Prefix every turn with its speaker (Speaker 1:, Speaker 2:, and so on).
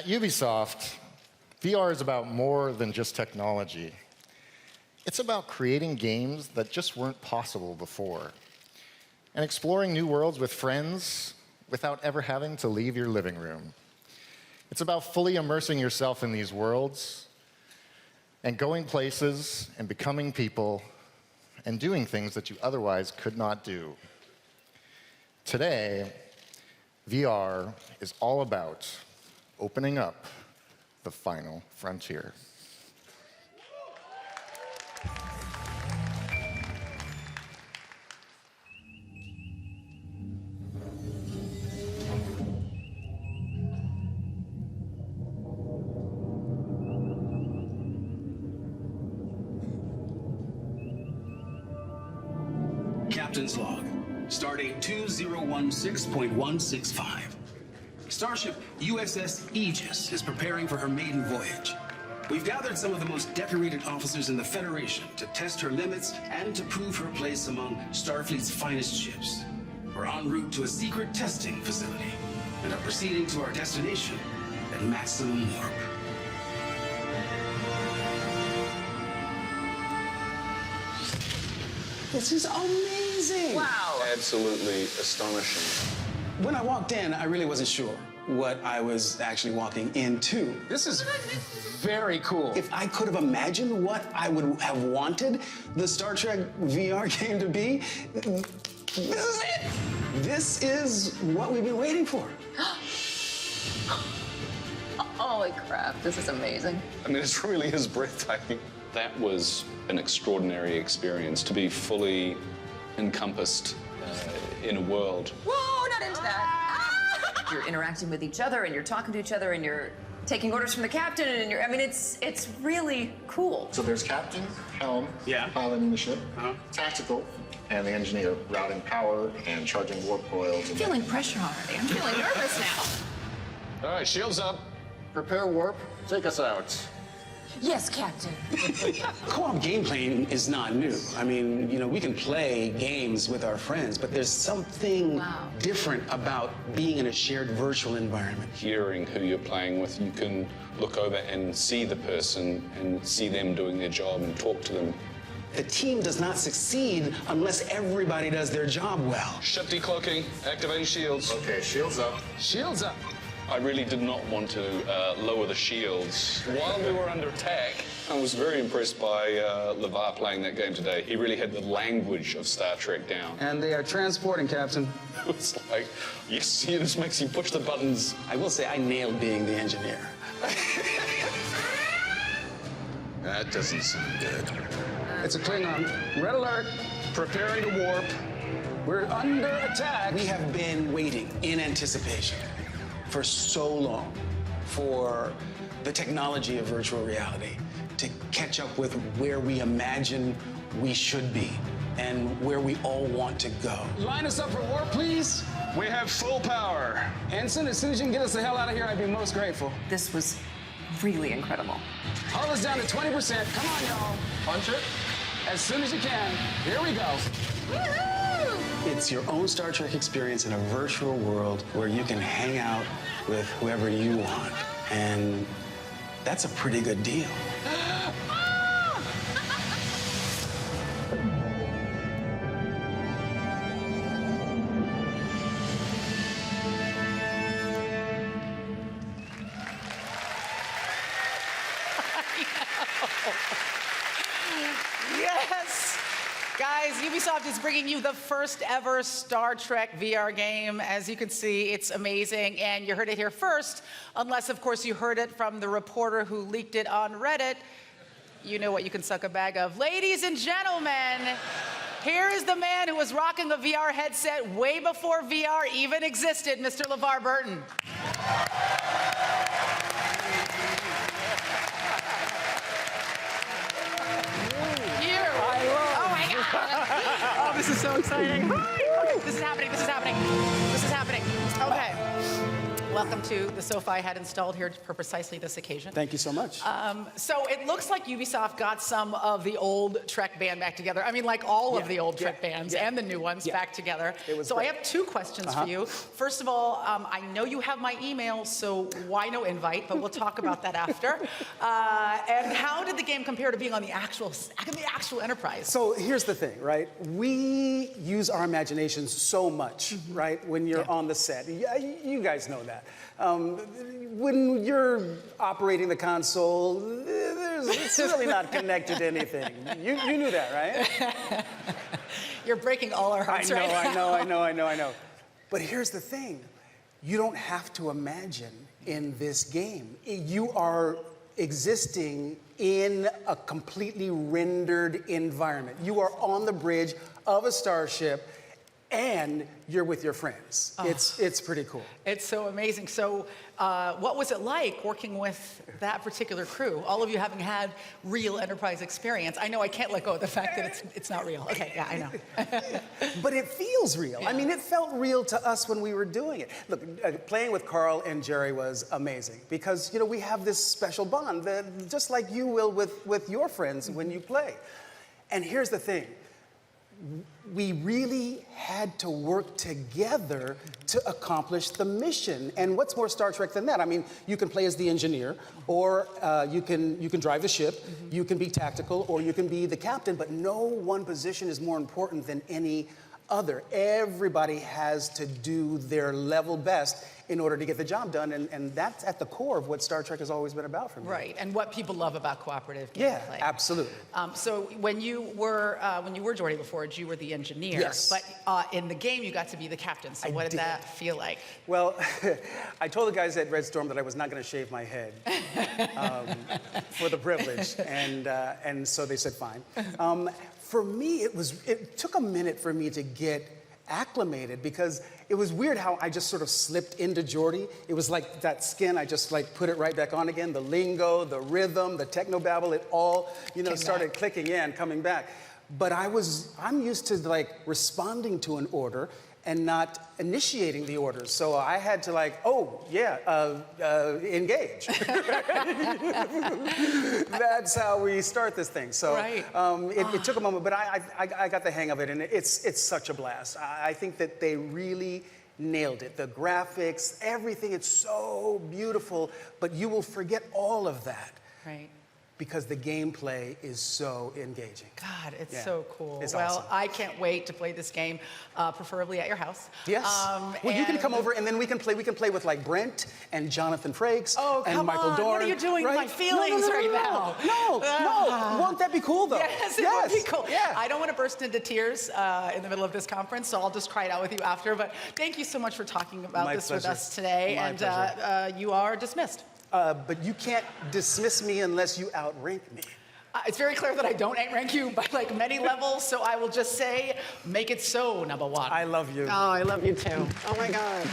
Speaker 1: At Ubisoft, VR is about more than just technology. It's about creating games that just weren't possible before, and exploring new worlds with friends without ever having to leave your living room. It's about fully immersing yourself in these worlds and going places and becoming people and doing things that you otherwise could not do. Today, VR is all about opening up the final frontier.
Speaker 2: Captain's log. Stardate 2016.165. Starship USS Aegis is preparing for her maiden voyage. We've gathered some of the most decorated officers in the Federation to test her limits and to prove her place among Starfleet's finest ships. We're en route to a secret testing facility and are proceeding to our destination at maximum warp. This is amazing!
Speaker 3: Wow! Absolutely astonishing.
Speaker 2: When I walked in, I really wasn't sure what I was actually walking into.
Speaker 3: This is very cool.
Speaker 2: If I could have imagined what I would have wanted the Star Trek VR game to be, this is it! This is what we've been waiting for.
Speaker 4: Holy crap, this is amazing.
Speaker 3: I mean, it really is breathtaking. That was an extraordinary experience, to be fully encompassed in a world.
Speaker 4: Whoa, not into that. You're interacting with each other and you're talking to each other and you're taking orders from the captain and I mean, it's really cool.
Speaker 1: So there's captain, helm, piloting the ship, tactical, and the engineer routing power and charging warp coils.
Speaker 4: I'm feeling pressure already. I'm feeling nervous now.
Speaker 3: All right, shields up.
Speaker 1: Prepare warp, take us out.
Speaker 4: Yes, Captain.
Speaker 2: Co-op gameplay is not new. I mean, you know, we can play games with our friends, but there's something different about being in a shared virtual environment.
Speaker 3: Hearing who you're playing with, you can look over and see the person and see them doing their job and talk to them.
Speaker 2: The team does not succeed unless everybody does their job well.
Speaker 3: Ship decloaking, activating shields.
Speaker 1: Okay, shields up.
Speaker 3: Shields up. I really did not want to lower the shields. While we were under attack, I was very impressed by Levar playing that game today. He really had the language of Star Trek down.
Speaker 2: And they are transporting, Captain.
Speaker 3: It was like, yes, he just makes you push the buttons.
Speaker 2: I will say I nailed being the engineer.
Speaker 3: That doesn't sound good.
Speaker 2: It's a Klingon. Red alert.
Speaker 3: Preparing to warp.
Speaker 2: We're under attack. We have been waiting in anticipation for so long for the technology of virtual reality to catch up with where we imagine we should be and where we all want to go. Line us up for warp, please.
Speaker 3: We have full power.
Speaker 2: Ensign, as soon as you can get us the hell out of here, I'd be most grateful.
Speaker 4: This was really incredible.
Speaker 2: Hull is down to 20%. Come on, y'all.
Speaker 1: Punch it.
Speaker 2: As soon as you can. Here we go.
Speaker 4: Woohoo!
Speaker 2: It's your own Star Trek experience in a virtual world where you can hang out with whoever you want. And that's a pretty good deal.
Speaker 5: Yes! Guys, Ubisoft is bringing you the first ever Star Trek VR game. As you can see, it's amazing, and you heard it here first, unless, of course, you heard it from the reporter who leaked it on Reddit. You know what you can suck a bag of. Ladies and gentlemen, here is the man who was rocking a VR headset way before VR even existed, Mr. Levar Burton. Oh, this is so exciting. Okay, this is happening. Okay. welcome to the sofa I had installed here for precisely this occasion.
Speaker 6: Thank you so much.
Speaker 5: So it looks like Ubisoft got some of the old Trek band back together. I mean, like all of the old Trek bands and the new ones back together. So I have two questions for you. First of all, I know you have my email, so why no invite? But we'll talk about that after. And how did the game compare to being on the actual Enterprise?
Speaker 6: So here's the thing, right? We use our imaginations so much, right, when you're on the set. You guys know that. When you're operating the console, it's really not connected to anything. You knew that, right?
Speaker 5: You're breaking all our hearts right now.
Speaker 6: I know. But here's the thing. You don't have to imagine in this game. You are existing in a completely rendered environment. You are on the bridge of a starship and you're with your friends. It's pretty cool.
Speaker 5: It's so amazing. So what was it like working with that particular crew? All of you having had real Enterprise experience. I know I can't let go of the fact that it's not real. Okay, yeah, I know.
Speaker 6: But it feels real.
Speaker 5: Yeah.
Speaker 6: I mean, it felt real to us when we were doing it. Look, playing with Carl and Jerry was amazing because, you know, we have this special bond that just like you will with your friends when you play. And here's the thing. We really had to work together to accomplish the mission. And what's more Star Trek than that? I mean, you can play as the engineer, or you can drive the ship, you can be tactical, or you can be the captain, but no one position is more important than any other. Everybody has to do their level best in order to get the job done, and that's at the core of what Star Trek has always been about for me.
Speaker 5: Right, and what people love about cooperative gameplay.
Speaker 6: Yeah, absolutely.
Speaker 5: So when you were Geordie LaForge, you were the engineer.
Speaker 6: Yes.
Speaker 5: But in the game, you got to be the captain. So what did that feel like?
Speaker 6: Well, I told the guys at Red Storm that I was not going to shave my head for the privilege, and so they said fine. For me, it took a minute for me to get acclimated because it was weird how I just sort of slipped into Geordie. It was like that skin, I just like put it right back on again. The lingo, the rhythm, the technobabble, it all, started clicking in, coming back. But I'm used to like responding to an order and not initiating the orders. So I had to engage. That's how we start this thing. So
Speaker 5: right.
Speaker 6: It took a moment, but I got the hang of it, and it's such a blast. I think that they really nailed it. The graphics, everything, it's so beautiful, but you will forget all of that.
Speaker 5: Right.
Speaker 6: Because the gameplay is so engaging.
Speaker 5: God, it's so cool.
Speaker 6: It's
Speaker 5: well,
Speaker 6: awesome.
Speaker 5: I can't wait to play this game, preferably at your house.
Speaker 6: Yes. Well, you can come over and then we can play with like Brent and Jonathan Frakes and Michael Dorn.
Speaker 5: What are you doing to my feelings right now?
Speaker 6: No. Won't that be cool though?
Speaker 5: Yes, it would be cool.
Speaker 6: Yeah.
Speaker 5: I don't want to burst into tears in the middle of this conference, so I'll just cry it out with you after. But thank you so much for talking about this with us today.
Speaker 6: My pleasure.
Speaker 5: You are dismissed.
Speaker 6: But you can't dismiss me unless you outrank me.
Speaker 5: It's very clear that I don't outrank you by like many levels, so I will just say, make it so, number one.
Speaker 6: I love you.
Speaker 5: Oh, I love you too. Oh my God.